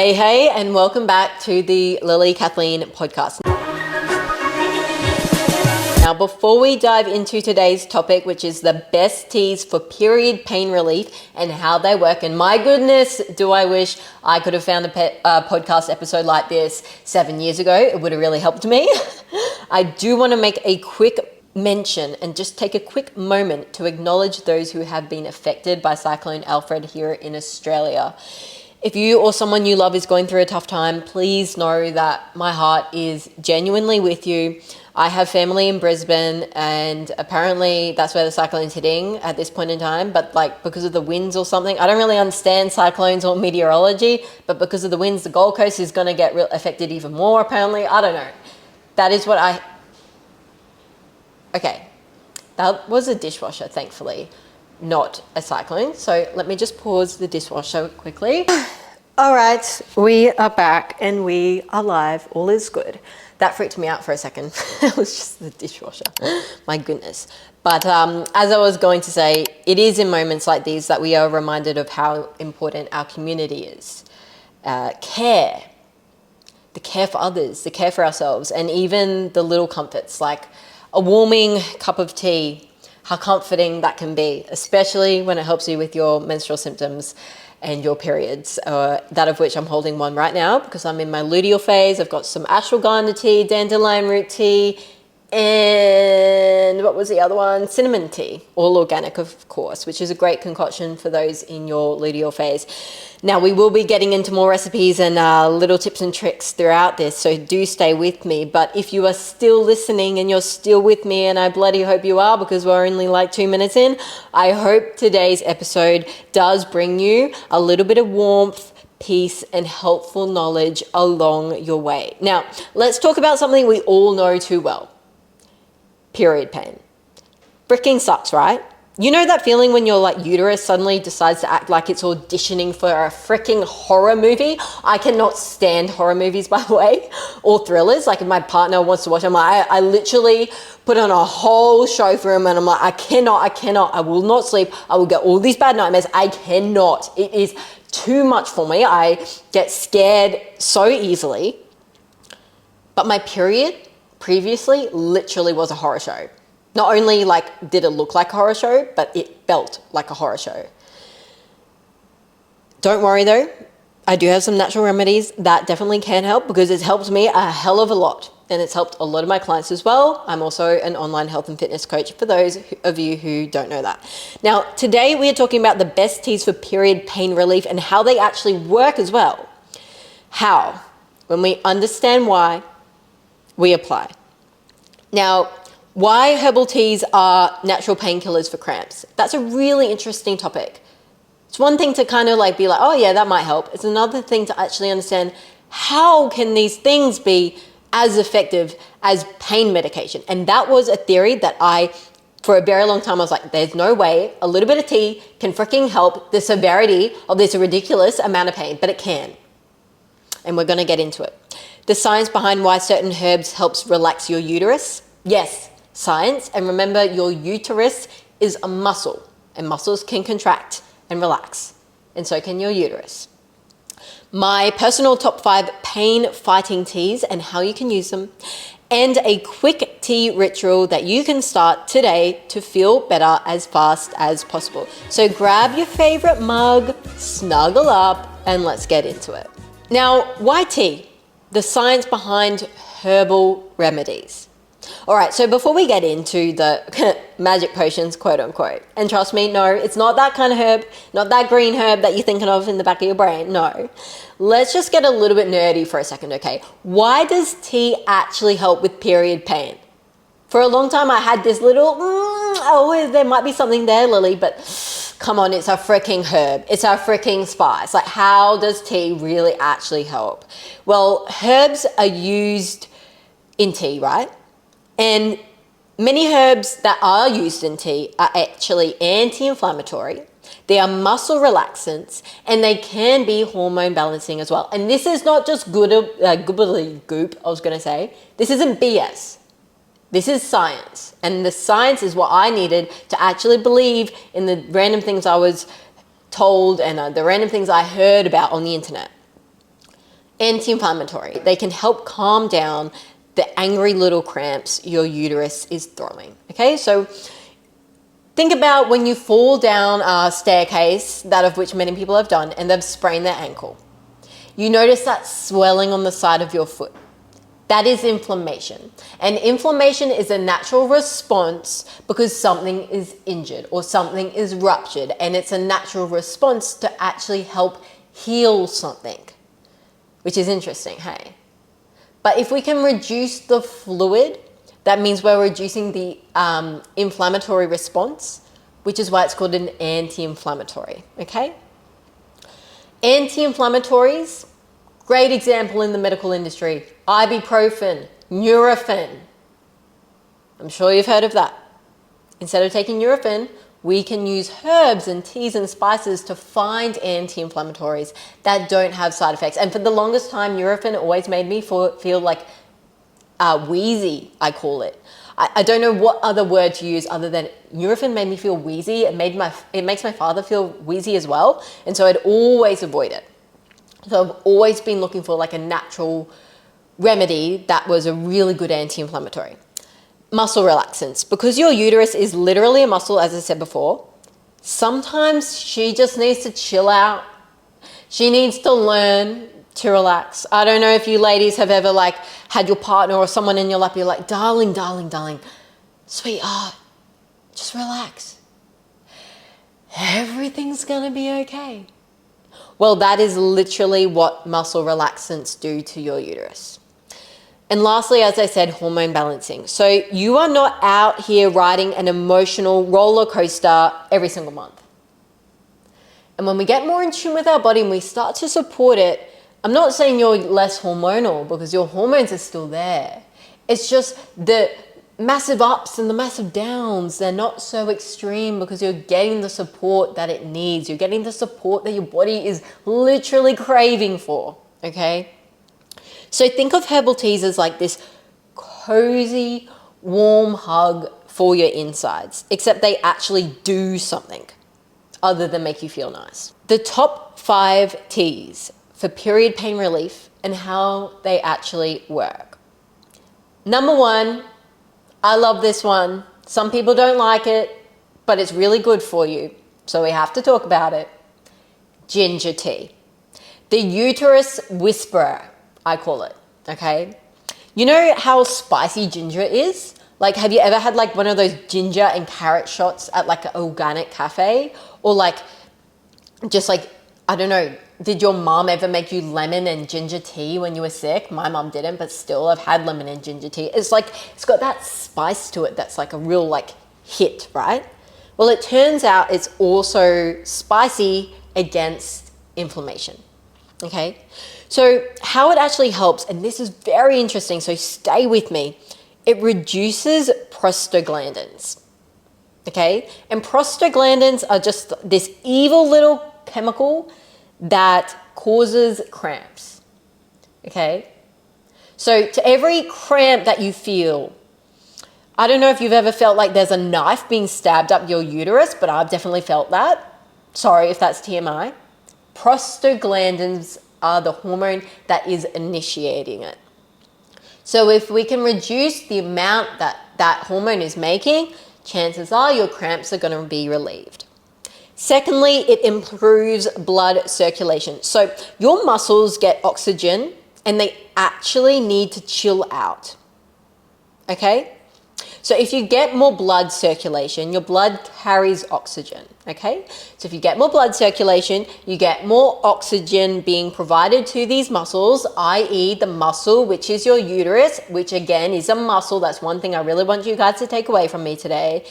Hey, and welcome back to the Lily Kathleen podcast. Now, before we dive into today's topic, which is the best teas for period pain relief and how they work, and my goodness, do I wish I could have found a podcast episode like this 7 years ago. It would have really helped me. I do want to make a quick mention and just take a quick moment to acknowledge those who have been affected by Cyclone Alfred here in Australia. If you or someone you love is going through a tough time, please know that my heart is genuinely with you. I have family in Brisbane, and apparently that's where the cyclone's hitting at this point in time. But because of the winds or something, I don't really understand cyclones or meteorology, but because of the winds, the Gold Coast is going to get affected even more, apparently. I don't know. That is what Okay, that was a dishwasher, thankfully, not a cyclone. So let me just pause the dishwasher quickly. All right, we are back and we are live. All is good. That freaked me out for a second. It was just the dishwasher. My goodness. But as I was going to say, it is in moments like these that we are reminded of how important our community is. Care. The care for others, the care for ourselves, and even the little comforts like a warming cup of tea, how comforting that can be, especially when it helps you with your menstrual symptoms and your periods, that of which I'm holding one right now because I'm in my luteal phase. I've got some ashwagandha tea, dandelion root tea, and what was the other one? Cinnamon tea, all organic, of course, which is a great concoction for those in your luteal phase. Now, we will be getting into more recipes and little tips and tricks throughout this, so do stay with me. But if you are still listening and you're still with me, and I bloody hope you are because we're only like 2 minutes in, I hope today's episode does bring you a little bit of warmth, peace, and helpful knowledge along your way. Now, let's talk about something we all know too well. Period pain. Freaking sucks, right? You know that feeling when your uterus suddenly decides to act like it's auditioning for a freaking horror movie? I cannot stand horror movies, by the way, or thrillers. Like if my partner wants to watch, I'm like, I literally put on a whole show for him, and I'm like, I cannot, I will not sleep. I will get all these bad nightmares. I cannot. It is too much for me. I get scared so easily. But my period previously literally was a horror show. Not only did it look like a horror show, but it felt like a horror show. Don't worry though, I do have some natural remedies that definitely can help because it's helped me a hell of a lot, and it's helped a lot of my clients as well. I'm also an online health and fitness coach for those of you who don't know that. Now, today we are talking about the best teas for period pain relief and how they actually work as well. How? When we understand why, we apply. Now, why herbal teas are natural painkillers for cramps? That's a really interesting topic. It's one thing to kind of be like, oh yeah, that might help. It's another thing to actually understand how can these things be as effective as pain medication? And that was a theory that for a very long time, I was like, there's no way a little bit of tea can freaking help the severity of this ridiculous amount of pain, but it can. And we're going to get into it. The science behind why certain herbs helps relax your uterus. Yes, science. And remember, your uterus is a muscle, and muscles can contract and relax, and so can your uterus. My personal top 5 pain fighting teas and how you can use them, and a quick tea ritual that you can start today to feel better as fast as possible. So grab your favorite mug, snuggle up, and let's get into it. Now, why tea? The science behind herbal remedies. All right, so before we get into the magic potions, quote unquote, and trust me, no, it's not that kind of herb, not that green herb that you're thinking of in the back of your brain, no. Let's just get a little bit nerdy for a second, okay? Why does tea actually help with period pain? For a long time, I had this little, there might be something there, Lily, but come on, it's a freaking herb. It's a freaking spice. How does tea really actually help? Well, herbs are used in tea, right? And many herbs that are used in tea are actually anti-inflammatory. They are muscle relaxants, and they can be hormone balancing as well. And this is not just goobly goop, I was going to say. This isn't BS. This is science, and the science is what I needed to actually believe in the random things I was told and the random things I heard about on the internet. Anti-inflammatory. They can help calm down the angry little cramps your uterus is throwing. Okay, so think about when you fall down a staircase, that of which many people have done, and they've sprained their ankle. You notice that swelling on the side of your foot. That is inflammation. And inflammation is a natural response because something is injured or something is ruptured, and it's a natural response to actually help heal something, which is interesting, hey? But if we can reduce the fluid, that means we're reducing the inflammatory response, which is why it's called an anti-inflammatory, okay? Anti-inflammatories, great example in the medical industry, ibuprofen, Nurofen. I'm sure you've heard of that. Instead of taking Nurofen, we can use herbs and teas and spices to find anti-inflammatories that don't have side effects. And for the longest time, Nurofen always made me feel like wheezy, I call it. I don't know what other word to use other than Nurofen made me feel wheezy. It makes my father feel wheezy as well. And so I'd always avoid it. So I've always been looking for like a natural remedy that was a really good anti-inflammatory. Muscle relaxants. Because your uterus is literally a muscle, as I said before, sometimes she just needs to chill out. She needs to learn to relax. I don't know if you ladies have ever like had your partner or someone in your lap, you're like, darling, darling, darling, sweetheart, just relax. Everything's gonna be okay. Well, that is literally what muscle relaxants do to your uterus. And lastly, as I said, hormone balancing. So you are not out here riding an emotional roller coaster every single month. And when we get more in tune with our body and we start to support it, I'm not saying you're less hormonal because your hormones are still there. It's just the massive ups and the massive downs, they're not so extreme because you're getting the support that it needs. You're getting the support that your body is literally craving for, okay? So think of herbal teas as like this cozy, warm hug for your insides, except they actually do something other than make you feel nice. The top 5 teas for period pain relief and how they actually work. Number 1, I love this one. Some people don't like it, but it's really good for you, so we have to talk about it. Ginger tea. The uterus whisperer, I call it, okay? You know how spicy ginger is? Like, have you ever had like one of those ginger and carrot shots at like an organic cafe? Or like, just like, I don't know, did your mom ever make you lemon and ginger tea when you were sick? My mom didn't, but still I've had lemon and ginger tea. It's like, it's got that spice to it that's like a real like hit, right? Well, it turns out it's also spicy against inflammation, okay? So how it actually helps, and this is very interesting, so stay with me, it reduces prostaglandins, okay? And prostaglandins are just this evil little chemical that causes cramps, okay? So to every cramp that you feel, I don't know if you've ever felt like there's a knife being stabbed up your uterus, but I've definitely felt that. Sorry if that's TMI. Prostaglandins are the hormone that is initiating it. So if we can reduce the amount that that hormone is making, chances are your cramps are going to be relieved. Secondly, it improves blood circulation. So your muscles get oxygen and they actually need to chill out, okay? So if you get more blood circulation, your blood carries oxygen, okay? So if you get more blood circulation, you get more oxygen being provided to these muscles, i.e. the muscle, which is your uterus, which again is a muscle. That's one thing I really want you guys to take away from me today.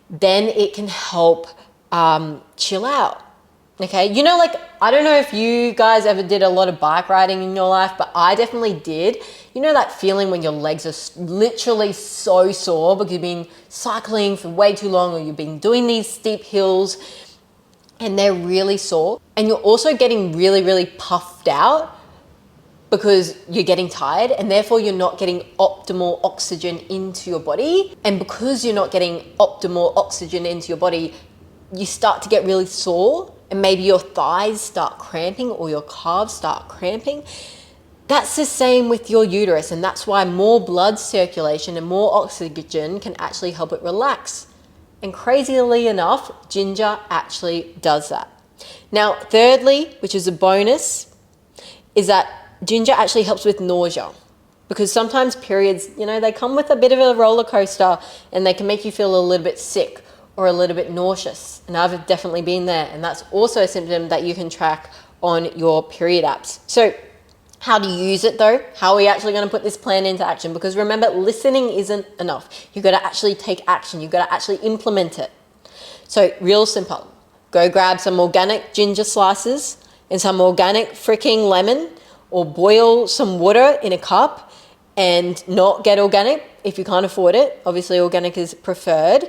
Then it can help chill out, okay? You know, like, I don't know if you guys ever did a lot of bike riding in your life, but I definitely did. You know that feeling when your legs are literally so sore because you've been cycling for way too long or you've been doing these steep hills and they're really sore, and you're also getting really, really puffed out because you're getting tired and therefore you're not getting optimal oxygen into your body. And because you're not getting optimal oxygen into your body, you start to get really sore and maybe your thighs start cramping or your calves start cramping. That's the same with your uterus, and that's why more blood circulation and more oxygen can actually help it relax. And crazily enough, ginger actually does that. Now, thirdly, which is a bonus, is that ginger actually helps with nausea. Because sometimes periods, they come with a bit of a roller coaster and they can make you feel a little bit sick or a little bit nauseous. And I've definitely been there. And that's also a symptom that you can track on your period apps. So how to use it though? How are we actually going to put this plan into action? Because remember, listening isn't enough. You've got to actually take action. You've got to actually implement it. So real simple. Go grab some organic ginger slices and some organic freaking lemon, or boil some water in a cup, and not get organic if you can't afford it. Obviously organic is preferred.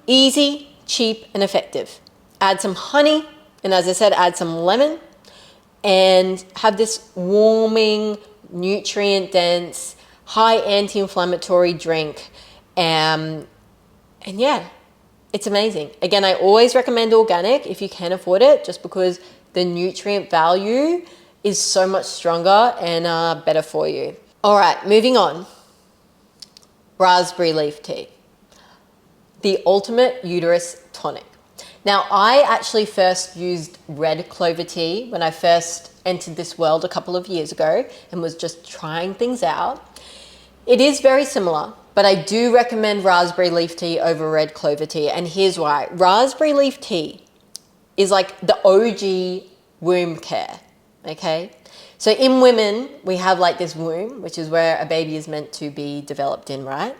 Easy, cheap, and effective. Add some honey, and as I said, add some lemon, and have this warming, nutrient-dense, high anti-inflammatory drink. And yeah, it's amazing. Again, I always recommend organic if you can afford it, just because the nutrient value is so much stronger and better for you. All right, moving on. Raspberry leaf tea. The ultimate uterus tonic. Now, I actually first used red clover tea when I first entered this world a couple of years ago and was just trying things out. It is very similar, but I do recommend raspberry leaf tea over red clover tea, and here's why. Raspberry leaf tea is like the OG womb care, okay? So in women, we have like this womb, which is where a baby is meant to be developed in, right?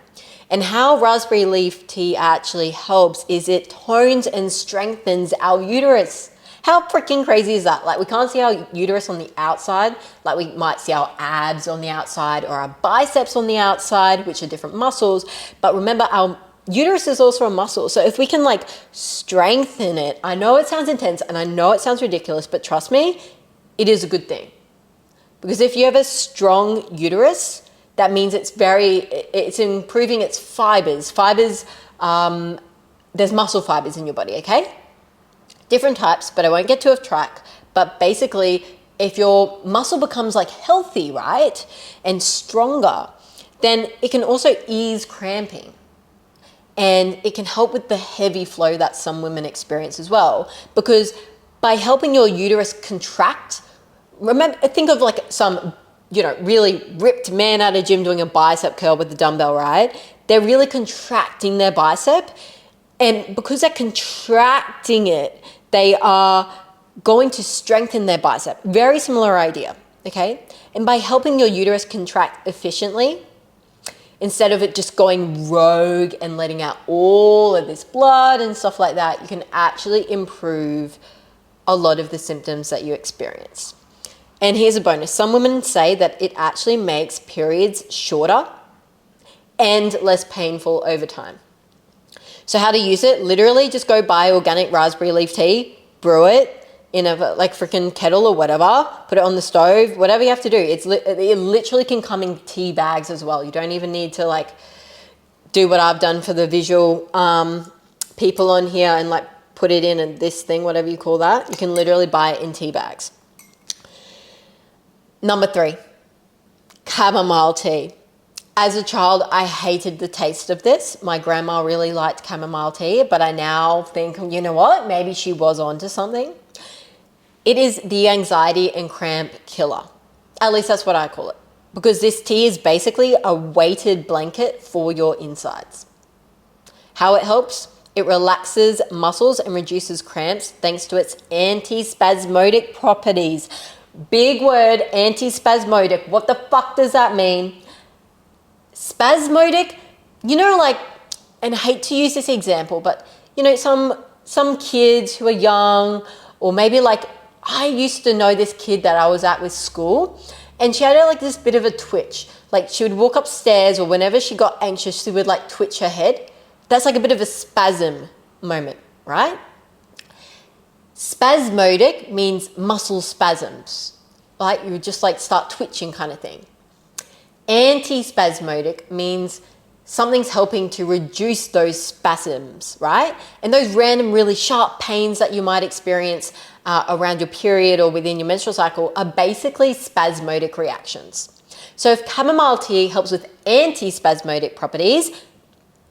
And how raspberry leaf tea actually helps is it tones and strengthens our uterus. How freaking crazy is that? Like, we can't see our uterus on the outside, like we might see our abs on the outside or our biceps on the outside, which are different muscles. But remember, our uterus is also a muscle. So if we can like strengthen it, I know it sounds intense and I know it sounds ridiculous, but trust me, it is a good thing. Because if you have a strong uterus, that means it's improving its fibers. There's muscle fibers in your body, okay? Different types, but I won't get too off track. But basically, if your muscle becomes like healthy, right, and stronger, then it can also ease cramping. And it can help with the heavy flow that some women experience as well. Because by helping your uterus contract, think of like some really ripped man at a gym doing a bicep curl with the dumbbell, right? They're really contracting their bicep. And because they're contracting it, they are going to strengthen their bicep. Very similar idea, okay? And by helping your uterus contract efficiently, instead of it just going rogue and letting out all of this blood and stuff like that, you can actually improve a lot of the symptoms that you experience. And here's a bonus. Some women say that it actually makes periods shorter and less painful over time. So how to use it? Literally just go buy organic raspberry leaf tea, brew it in a like freaking kettle or whatever, put it on the stove, whatever you have to do. It literally can come in tea bags as well. You don't even need to like do what I've done for the visual people on here and like put it in this thing, whatever you call that. You can literally buy it in tea bags. Number 3, chamomile tea. As a child, I hated the taste of this. My grandma really liked chamomile tea, but I now think, you know what? Maybe she was onto something. It is the anxiety and cramp killer. At least that's what I call it. Because this tea is basically a weighted blanket for your insides. How it helps? It relaxes muscles and reduces cramps thanks to its antispasmodic properties. Big word, antispasmodic. What the fuck does that mean? Spasmodic, and I hate to use this example, but some kids who are young, or maybe like I used to know this kid that I was at with school, and she had like this bit of a twitch. Like she would walk upstairs, or whenever she got anxious, she would like twitch her head. That's like a bit of a spasm moment, right? Spasmodic means muscle spasms, like you just like start twitching kind of thing. Antispasmodic means something's helping to reduce those spasms, right? And those random really sharp pains that you might experience around your period or within your menstrual cycle are basically spasmodic reactions. So if chamomile tea helps with anti-spasmodic properties,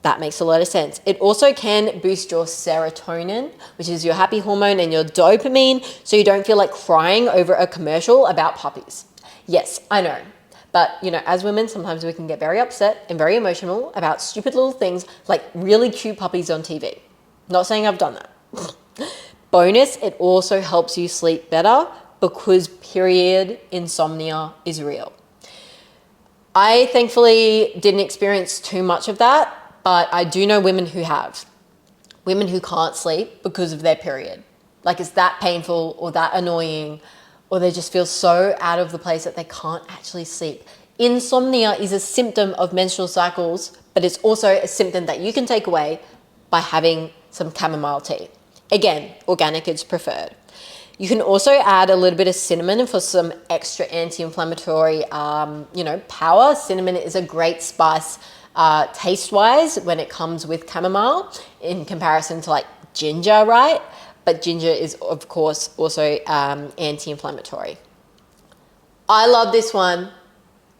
that makes a lot of sense. It also can boost your serotonin, which is your happy hormone, and your dopamine, so you don't feel like crying over a commercial about puppies. Yes, I know. But, as women, sometimes we can get very upset and very emotional about stupid little things like really cute puppies on TV. Not saying I've done that. Bonus, it also helps you sleep better because period insomnia is real. I thankfully didn't experience too much of that, but I do know women who have. Women who can't sleep because of their period. Like it's that painful or that annoying, or they just feel so out of the place that they can't actually sleep. Insomnia is a symptom of menstrual cycles, but it's also a symptom that you can take away by having some chamomile tea. Again, organic is preferred. You can also add a little bit of cinnamon for some extra anti-inflammatory, power. Cinnamon is a great spice taste-wise when it comes with chamomile in comparison to like ginger, right? But ginger is, of course, also anti-inflammatory. I love this one.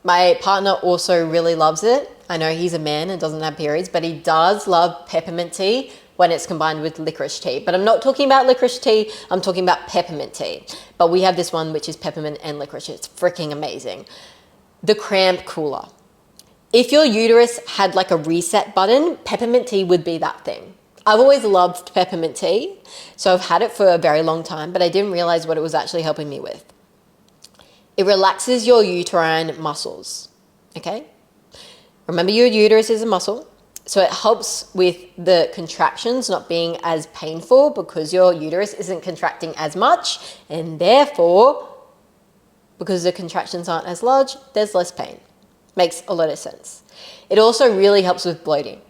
My partner also really loves it. I know he's a man and doesn't have periods, but he does love peppermint tea when it's combined with licorice tea. But I'm not talking about licorice tea, I'm talking about peppermint tea. But we have this one which is peppermint and licorice. It's freaking amazing. The Cramp Cooler. If your uterus had like a reset button, peppermint tea would be that thing. I've always loved peppermint tea, so I've had it for a very long time, but I didn't realize what it was actually helping me with. It relaxes your uterine muscles, okay? Remember, your uterus is a muscle. So it helps with the contractions not being as painful because your uterus isn't contracting as much, and therefore, because the contractions aren't as large, there's less pain. Makes a lot of sense. It also really helps with bloating,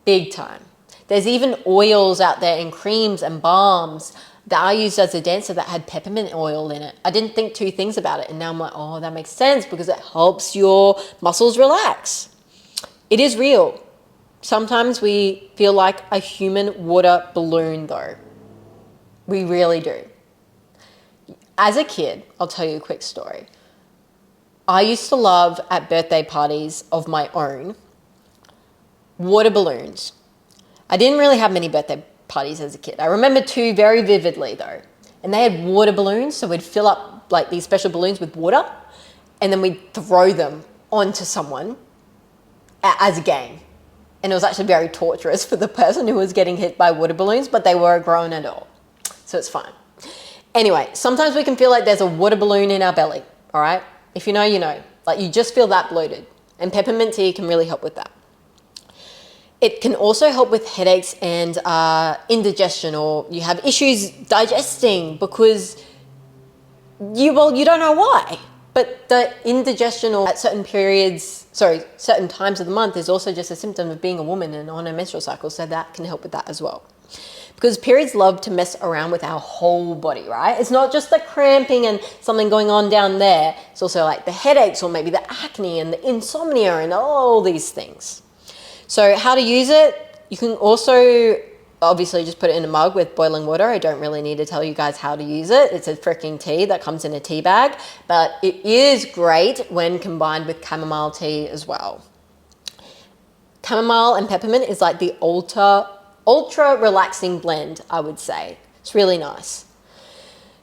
big time. There's even oils out there and creams and balms that I used as a dancer that had peppermint oil in it. I didn't think two things about it, and now I'm like, oh, that makes sense because it helps your muscles relax. It is real. Sometimes we feel like a human water balloon though. We really do. As a kid, I'll tell you a quick story. I used to love at birthday parties of my own, water balloons. I didn't really have many birthday parties as a kid. I remember two very vividly though. And they had water balloons, so we'd fill up like these special balloons with water and then we'd throw them onto someone as a game. And it was actually very torturous for the person who was getting hit by water balloons, but they were a grown adult, so it's fine. Anyway, sometimes we can feel like there's a water balloon in our belly, all right? If you know, you know. Like you just feel that bloated, and peppermint tea can really help with that. It can also help with headaches and indigestion, or you have issues digesting because you don't know why. But the indigestion or at certain times of the month is also just a symptom of being a woman and on a menstrual cycle, so that can help with that as well. Because periods love to mess around with our whole body, right? It's not just the cramping and something going on down there. It's also like the headaches or maybe the acne and the insomnia and all these things. So how to use it? You can also obviously just put it in a mug with boiling water. I don't really need to tell you guys how to use it. It's a freaking tea that comes in a tea bag, but it is great when combined with chamomile tea as well. Chamomile and peppermint is like the ultra relaxing blend, I would say. It's really nice.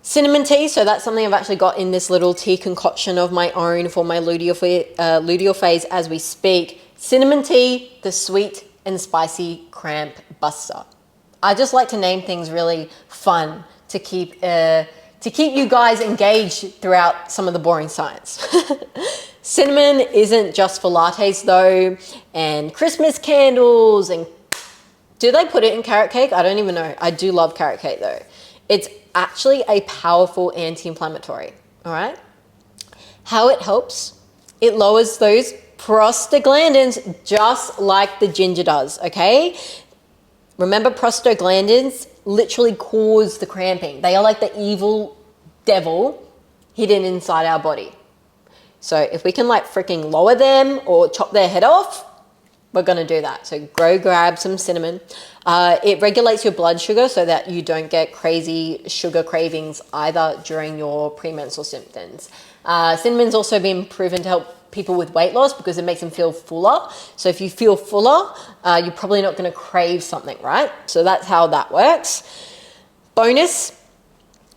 Cinnamon tea, so that's something I've actually got in this little tea concoction of my own for my luteal phase as we speak. Cinnamon tea, the sweet and spicy cramp buster. I just like to name things really fun to keep you guys engaged throughout some of the boring science. Cinnamon isn't just for lattes though, and Christmas candles, and do they put it in carrot cake? I don't even know. I do love carrot cake though. It's actually a powerful anti-inflammatory, all right? How it helps? It lowers those prostaglandins just like the ginger does, okay? Remember, prostaglandins literally cause the cramping. They are like the evil devil hidden inside our body. So if we can like freaking lower them or chop their head off, we're going to do that. So go grab some cinnamon. It regulates your blood sugar so that you don't get crazy sugar cravings either during your premenstrual symptoms. Cinnamon's also been proven to help people with weight loss because it makes them feel fuller. So if you feel fuller, you're probably not going to crave something, right? So that's how that works. Bonus,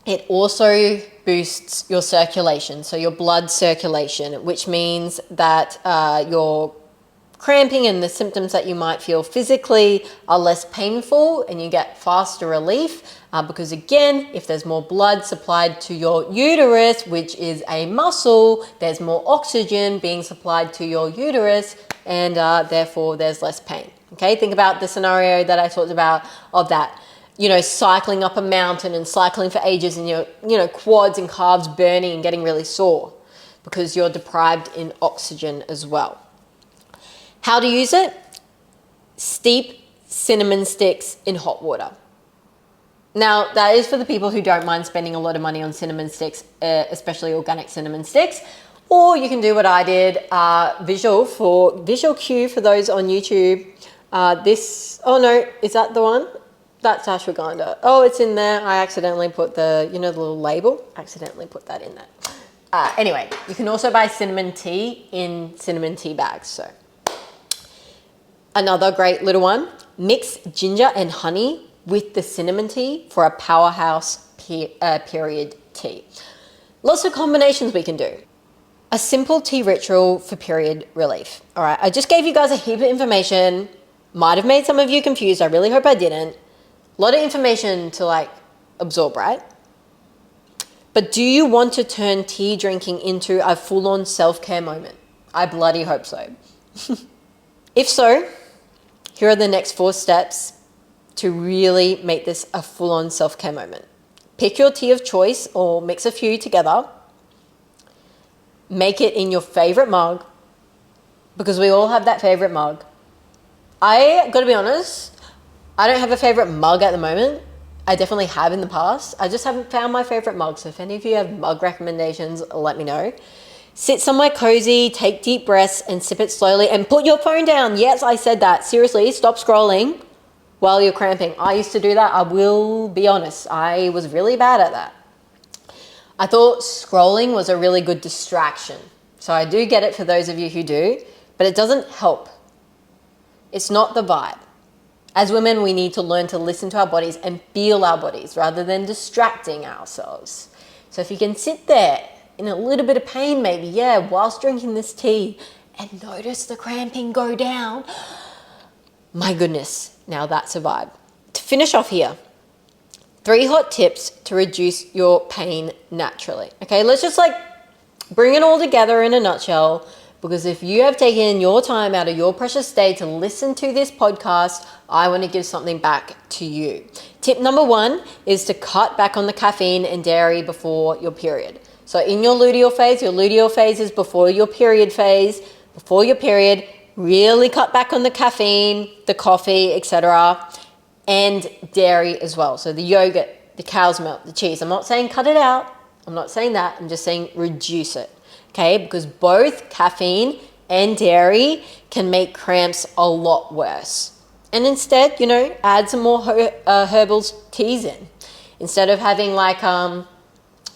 it also boosts your circulation, so your blood circulation, which means that your cramping and the symptoms that you might feel physically are less painful and you get faster relief because again, if there's more blood supplied to your uterus, which is a muscle, there's more oxygen being supplied to your uterus and therefore there's less pain. Okay, think about the scenario that I talked about of that, cycling up a mountain and cycling for ages and your quads and calves burning and getting really sore because you're deprived in oxygen as well. How to use it? Steep cinnamon sticks in hot water. Now, that is for the people who don't mind spending a lot of money on cinnamon sticks, especially organic cinnamon sticks. Or you can do what I did, visual cue for those on YouTube. Is that the one? That's ashwagandha. Oh, it's in there. I accidentally put the little label. Accidentally put that in there. Anyway, you can also buy cinnamon tea in cinnamon tea bags. So another great little one, mix ginger and honey with the cinnamon tea for a powerhouse period tea. Lots of combinations we can do. A simple tea ritual for period relief. All right, I just gave you guys a heap of information. Might have made some of you confused. I really hope I didn't. A lot of information to absorb, right? But do you want to turn tea drinking into a full-on self-care moment? I bloody hope so. If so, here are the next 4 steps to really make this a full-on self-care moment. Pick your tea of choice or mix a few together. Make it in your favorite mug because we all have that favorite mug. I got to be honest, I don't have a favorite mug at the moment. I definitely have in the past. I just haven't found my favorite mug. So if any of you have mug recommendations, let me know. Sit somewhere cozy, take deep breaths and sip it slowly and put your phone down. Yes, I said that. Seriously, stop scrolling while you're cramping. I used to do that. I will be honest. I was really bad at that. I thought scrolling was a really good distraction. So I do get it for those of you who do, but it doesn't help. It's not the vibe. As women, we need to learn to listen to our bodies and feel our bodies rather than distracting ourselves. So if you can sit there in a little bit of pain maybe, whilst drinking this tea and notice the cramping go down, my goodness, now that's a vibe. To finish off here, 3 hot tips to reduce your pain naturally. Okay, let's just bring it all together in a nutshell, because if you have taken your time out of your precious day to listen to this podcast, I want to give something back to you. Tip number 1 is to cut back on the caffeine and dairy before your period. So in your luteal phase is before your period phase. Before your period, really cut back on the caffeine, the coffee, etc., and dairy as well. So the yogurt, the cow's milk, the cheese. I'm not saying cut it out. I'm not saying that. I'm just saying reduce it. Okay, because both caffeine and dairy can make cramps a lot worse. And instead, add some more herbal teas in. Instead of having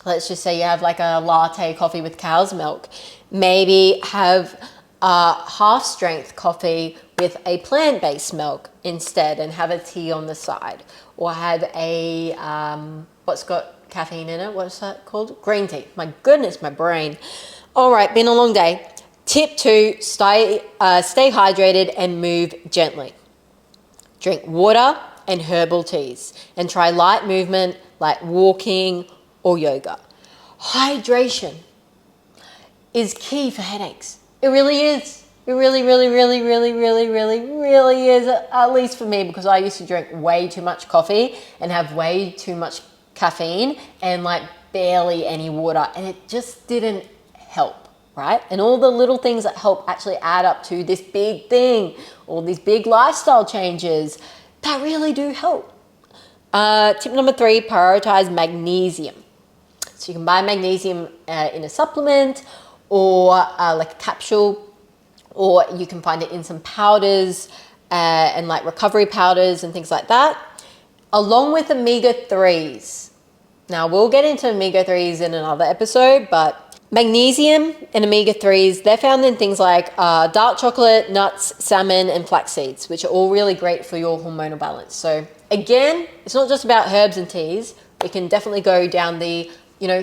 let's just say you have a latte coffee with cow's milk, maybe have half strength coffee with a plant-based milk instead and have a tea on the side. Or have a, what's got caffeine in it? What's that called? Green tea. My goodness, my brain. All right, been a long day. Tip 2, stay hydrated and move gently. Drink water and herbal teas and try light movement like walking or yoga. Hydration is key for headaches. It really is. It really, really, really, really, really, really, really is, at least for me, because I used to drink way too much coffee and have way too much caffeine and barely any water, and it just didn't help, right? And all the little things that help actually add up to this big thing, all these big lifestyle changes that really do help. Tip number 3, prioritize magnesium. So you can buy magnesium in a supplement or a capsule, or you can find it in some powders and like recovery powders and things like that, along with omega-3s. Now, we'll get into omega-3s in another episode, but magnesium and omega-3s, they're found in things like dark chocolate, nuts, salmon, and flax seeds, which are all really great for your hormonal balance. So again, it's not just about herbs and teas. We can definitely go down the,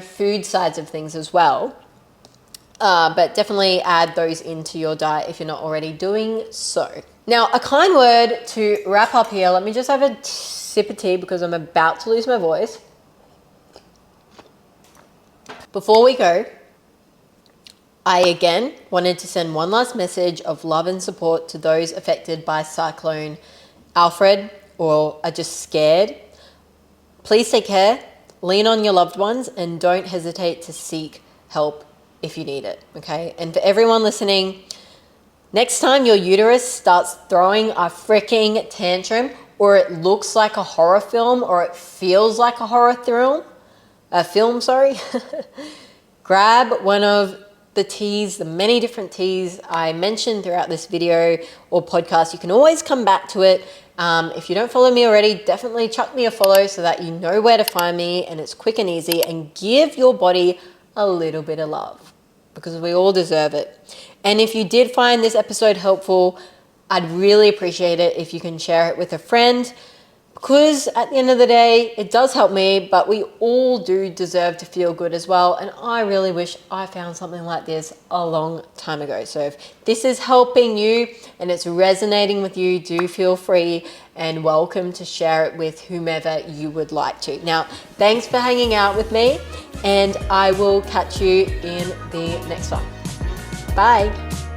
food sides of things as well. But definitely add those into your diet if you're not already doing so. Now, a kind word to wrap up here. Let me just have a sip of tea because I'm about to lose my voice. Before we go, I again wanted to send one last message of love and support to those affected by Cyclone Alfred or are just scared. Please take care, lean on your loved ones, and don't hesitate to seek help if you need it, okay? And for everyone listening, next time your uterus starts throwing a freaking tantrum, or it looks like a horror film, or it feels like a horror film, grab one of the teas, the many different teas I mentioned throughout this video or podcast. You can always come back to it. If you don't follow me already, definitely chuck me a follow so that you know where to find me and it's quick and easy, and give your body a little bit of love because we all deserve it. And if you did find this episode helpful, I'd really appreciate it if you can share it with a friend, because at the end of the day, it does help me, but we all do deserve to feel good as well. And I really wish I found something like this a long time ago. So if this is helping you and it's resonating with you, do feel free and welcome to share it with whomever you would like to. Now, thanks for hanging out with me, and I will catch you in the next one. Bye.